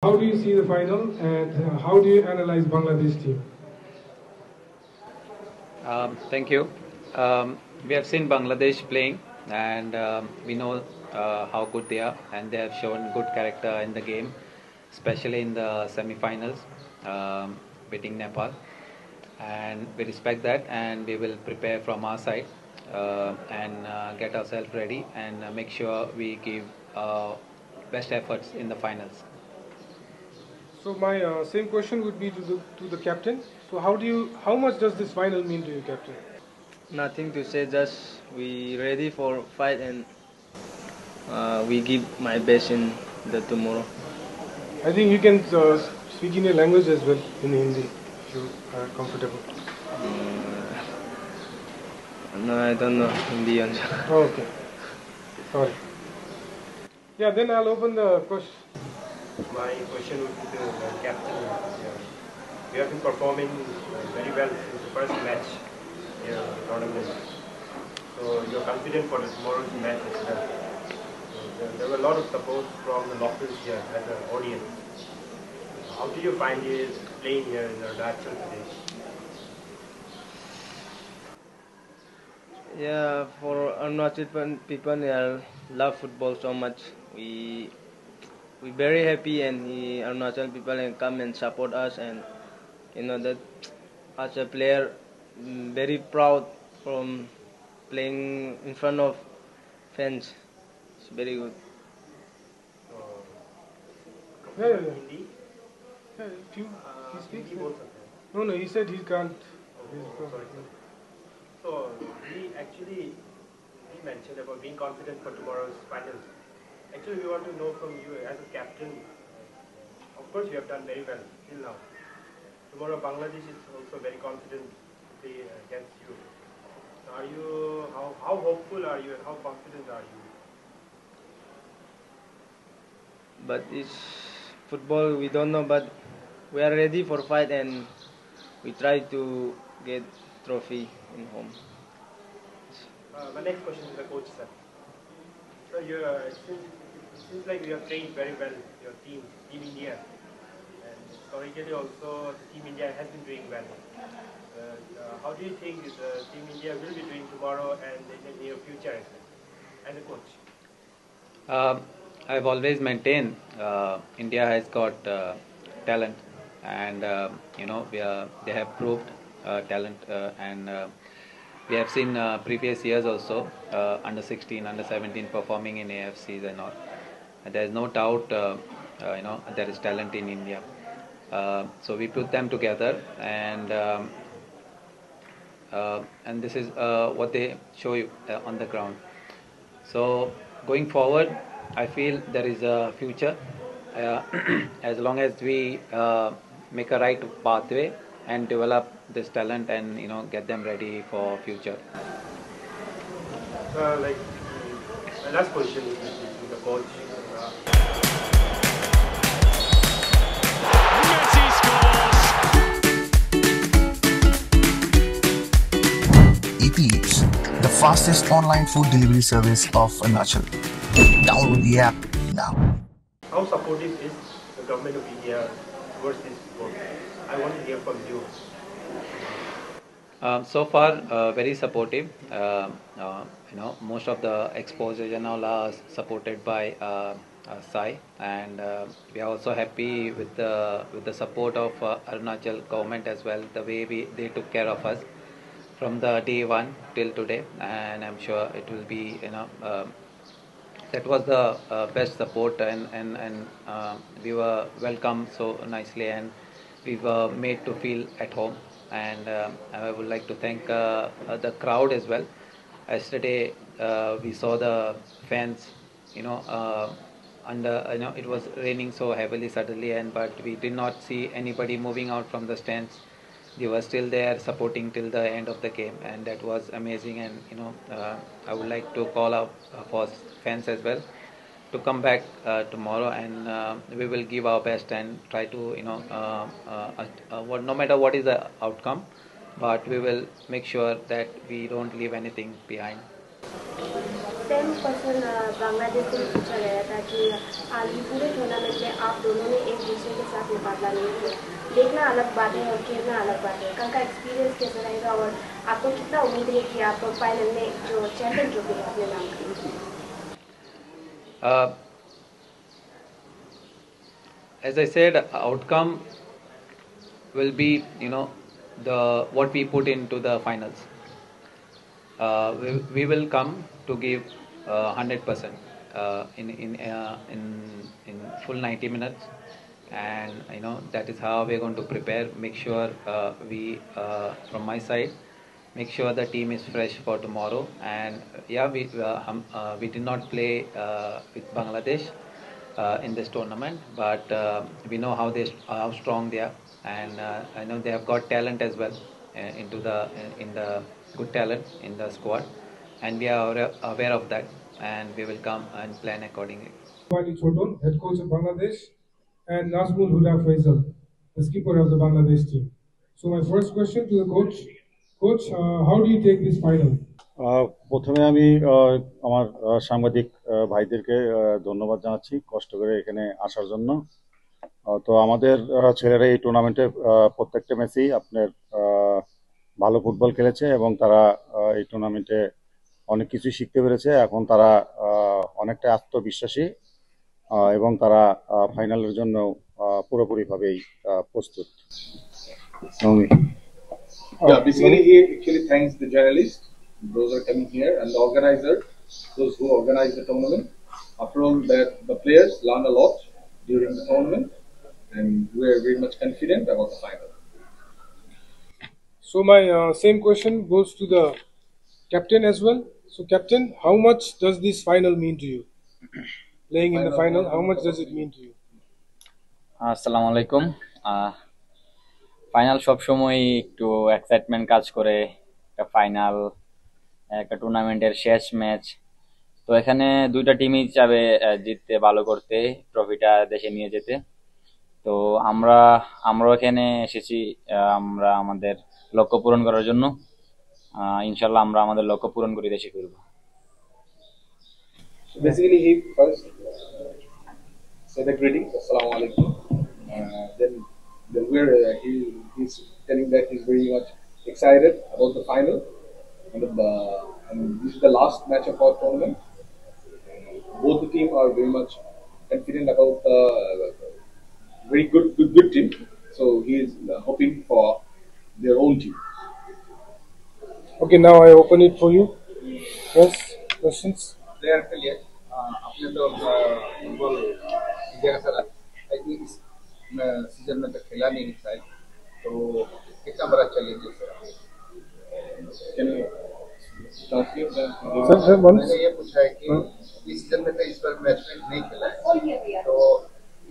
How do you see the final and how do you analyze Bangladesh team? Thank you. We have seen Bangladesh playing, and we know how good they are, and they have shown good character in the game, especially in the semi-finals, beating Nepal. And we respect that, and we will prepare from our side and get ourselves ready and make sure we give best efforts in the finals. So my same question would be to the captain. So how much does this final mean to you, captain? Nothing to say, just we ready for fight and we give my best in the tomorrow. I think you can speak in your language as well, in Hindi, if you are comfortable. No, I don't know Hindi answer. Oh, okay, sorry. Yeah, then I'll open the question. My question would be to the captain. We have been performing very well since the first match in the tournament. So you're confident for tomorrow's match as well. So there were a lot of support from the locals here as an audience. How do you find it playing here in Arunachal today? Yeah, for Arunachal people here love football so much. We very happy and Arunachal people can come and support us, and you know that as a player very proud from playing in front of fans. It's very good. Yeah, yeah, yeah. Hindi? Yeah, if you he speaks. Hindi both of them. No, he said he can't. Oh, sorry. So he mentioned about being confident for tomorrow's finals. Actually, we want to know from you as a captain. Of course, you have done very well till now. Tomorrow, Bangladesh is also very confident to play against you. So are you how hopeful are you and how confident are you? But it's football, we don't know, but we are ready for fight and we try to get trophy in home. My next question is the coach, sir. So it seems like you have trained very well your team India, and historically also Team India has been doing well. How do you think Team India will be doing tomorrow and in the near future as a coach? I've always maintained India has got talent, and they have proved talent, and we have seen previous years also under 16, under 17 performing in AFCs and all. And there is no doubt, there is talent in India. So we put them together, and this is what they show you on the ground. So going forward, I feel there is a future uh, as long as we make a right pathway and develop this talent and get them ready for future. My last question is to the coach. Uh, Messi scores! Eats, the fastest online food delivery service of Arunachal. Download the app now. how supportive is the government of India towards this sport? I want to hear from you. So far, very supportive. Most of the exposures and all are supported by Sai, and we are also happy with the support of Arunachal government as well. The way they took care of us from the day one till today, and I'm sure it will be that was the best support, and we were welcomed so nicely, and we were made to feel at home. And I would like to thank the crowd as well. Yesterday we saw the fans, under it was raining so heavily suddenly, and but we did not see anybody moving out from the stands. They were still there supporting till the end of the game, and that was amazing. And I would like to call out for fans as well to come back tomorrow, and we will give our best and try to no matter what is the outcome, but we will make sure that we don't leave anything behind. 10% Bangladesh से पूछा गया था कि आज ये पूरे tournament में आप दोनों ने एक दूसरे के साथ मुकाबला नहीं किया। देखना अलग बात है और खेलना अलग बात है। कल का एक्सपीरियंस कैसा रहेगा और आपको कितना उम्मीद है कि आप फाइनल में जो चैंपियन ट्रॉफी है अपने नाम करेंगे? As I said, outcome will be, the what we put into the finals. We will come to give 100% in full 90 minutes, and that is how we're going to prepare. Make sure we from my side, make sure the team is fresh for tomorrow. And we did not play with Bangladesh in this tournament, but we know how strong they are, and I know they have got talent as well in the good talent in the squad, and we are aware of that, and we will come and plan accordingly. Wali Choton, head coach of Bangladesh, and Nazmul Huda Faisal, the skipper of the Bangladesh team. So my first question to the coach, how do you take this final? প্রথমে আমি আমার সাংবাদিক ভাইদেরকে ধন্যবাদ জানাচ্ছি কষ্ট করে এখানে আসার জন্য। তো আমাদের ছেলেরা এই টুর্নামেন্টে প্রত্যেকটা ম্যাচেই আপনার ভালো ফুটবল খেলেছে এবং তারা এই টুর্নামেন্টে অনেক কিছু শিখতে পেরেছে। এখন তারা অনেকটা আত্মবিশ্বাসী এবং তারা ফাইনালের জন্য পুরোপুরিভাবেই প্রস্তুত। Yeah, basically he actually thanks the journalists, those are coming here, and the organizer, those who organize the tournament. After all, that the players learn a lot during the tournament, and we are very much confident about the final. So my same question goes to the captain as well. So captain, how much does this final mean to you? Playing in the final, how much does it mean to you? আসসালামু আলাইকুম। Final সবসময় একটু excitement কাজ করে, একটা final, একটা টুর্নামেন্টের শেষ ম্যাচ। তো এখানে দুইটা টিমই চাবে জিততে, ভালো করতে, ট্রফিটা দেশে নিয়ে যেতে। তো আমরা এখানে এসেছি আমরা আমাদের লক্ষ্য পূরণ করার জন্য। ইনশাল্লাহ আমরা আমাদের লক্ষ্য পূরণ করে দেশে ফিরব। So basically he first said the greetings, assalamu alaikum. Then he's telling that he's very much excited about the final, and this is the last match of our tournament. Both the team are very much confident about the very good team. So he is hoping for their own team. Okay, now I open it for you. Yes, questions? Player के लिए अपने तो football India का सारा I think इस season में तो खेला नहीं शायद, तो कितना बड़ा चैलेंज है sir? Can you translate that? Sir, once. मैंने ये पूछा है कि इस सीजन में तो इस बार मैच में नहीं खेला है, तो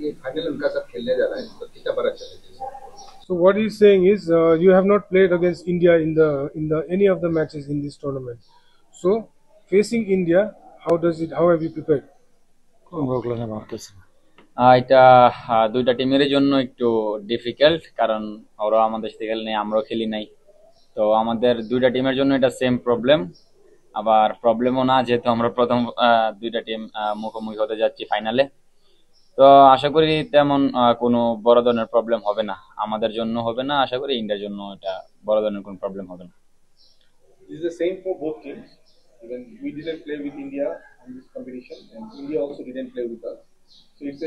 ये फाइनल उनका सब खेलने जा रहा है, तो कितना बड़ा चैलेंज है sir? So what he's saying is you have not played against India in the any of the matches in this tournament. So facing India, how have you prepared? এটা দুইটা টিমের জন্য একটু ডিফিকাল্ট, কারণ ওরা আমাদের সাথে খেলে নাই, আমরাও খেলি নাই। তো আমাদের দুইটা টিমের জন্য এটা সেম প্রবলেম, আবার প্রবলেমও না, যেহেতু আমরা প্রথম দুইটা টিম মুখোমুখি হতে যাচ্ছি ফাইনালে। তো আশা করি তেমন কোনো বড় ধরনের প্রবলেম হবে না, আমাদের জন্য হবে না, আশা করি ইন্ডিয়ার জন্য এটা বড় ধরনের কোনো প্রবলেম হবে না। This is the same for both teams. Even we didn't play with India in this competition, and India also didn't play with us. So it's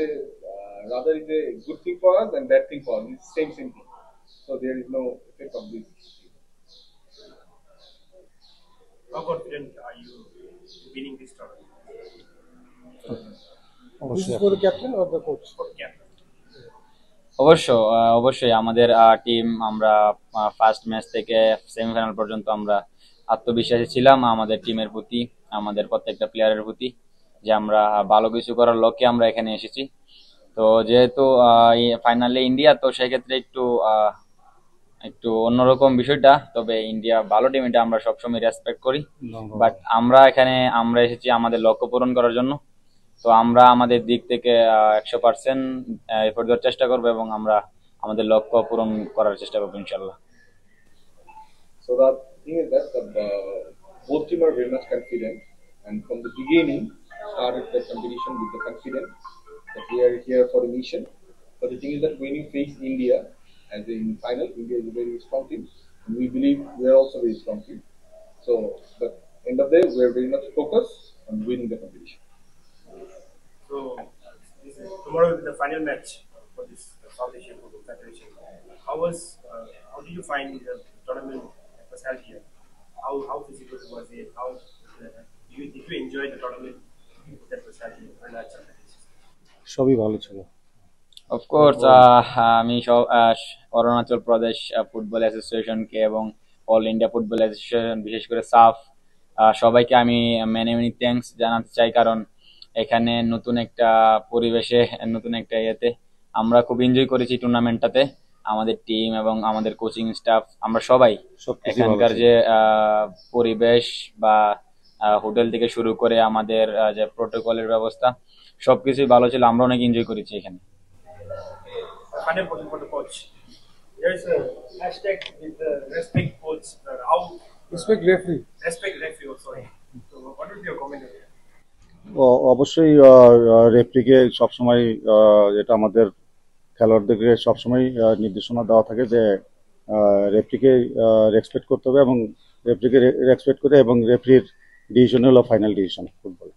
rather it's a good thing for us and bad thing for us. It's same thing. So there is no effect of this. How confident are you in winning this tournament? This is for the captain or the coach? For the captain. অবশ্যই আমাদের team, আমরা first match থেকে semifinal পর্যন্ত আমরা আত্মবিশ্বাসী ছিলাম আমাদের টিমের প্রতি, আমাদের প্রত্যেকটা প্লেয়ারের প্রতি, যে আমরা ভালো কিছু করার লক্ষ্যে আমরা এখানে এসেছি। তো যেহেতু ফাইনালে ইন্ডিয়া, তো সেক্ষেত্রে একটু অন্যরকম বিষয়টা, তবে ইন্ডিয়া ভালো টিম, এটা আমরা সবসময় রেসপেক্ট করি। বাট আমরা এসেছি আমাদের লক্ষ্য পূরণ করার জন্য। তো আমরা আমাদের দিক থেকে 100% এফোর্ট দেওয়ার চেষ্টা করবো এবং আমরা আমাদের লক্ষ্য পূরণ করার চেষ্টা করবো ইনশাল্লাহ। So the thing is that both teams are very much confident, and from the beginning started the competition with the confidence that we are here for the mission. But the thing is that when you face India, as in final, India is a very strong team, and we believe we are also a very strong team. So, but end of the day, we are very much focused on winning the competition. So, tomorrow will be the final match for this South Asian Football Federation. How did you find the tournament that was held here? How physical was it? Did you enjoy the tournament that was held here? সবই ভালো ছিল। Of course আমি সব Arunachal Pradesh football অ্যাসোসিয়েশনকে এবং all India football association বিশেষ করে সাফ সবাইকে আমি মেনি মেনি থ্যাঙ্কস জানাতে চাই, কারণ এখানে নতুন একটা পরিবেশে নতুন একটা ইয়েতে আমরা খুব এনজয় করেছি টুর্নামেন্টটাতে। আমাদের টিম এবং আমাদের কোচিং স্টাফ আমরা সবাই এখানকার যে পরিবেশ বা হোটেল থেকে শুরু করে আমাদের যে প্রোটোকলের ব্যবস্থা সবকিছুই ভালো ছিল, আমরা অনেক এনজয় করেছি এখানে। Final question for the coach. There is a hashtag with the respect coach. How Respect referee. respect referee also. So what would be your comment on that? অবশ্যই রেফরিকে সবসময় যেটা আমাদের খেলোয়াড়দেরকে সবসময় নির্দেশনা দেওয়া থাকে যে রেফরিকে রেসপেক্ট করতে হবে এবং রেফরিকে রেসপেক্ট করে এবং রেফরির ডিসিশন হলো ফাইনাল ডিসিশন ফুটবল।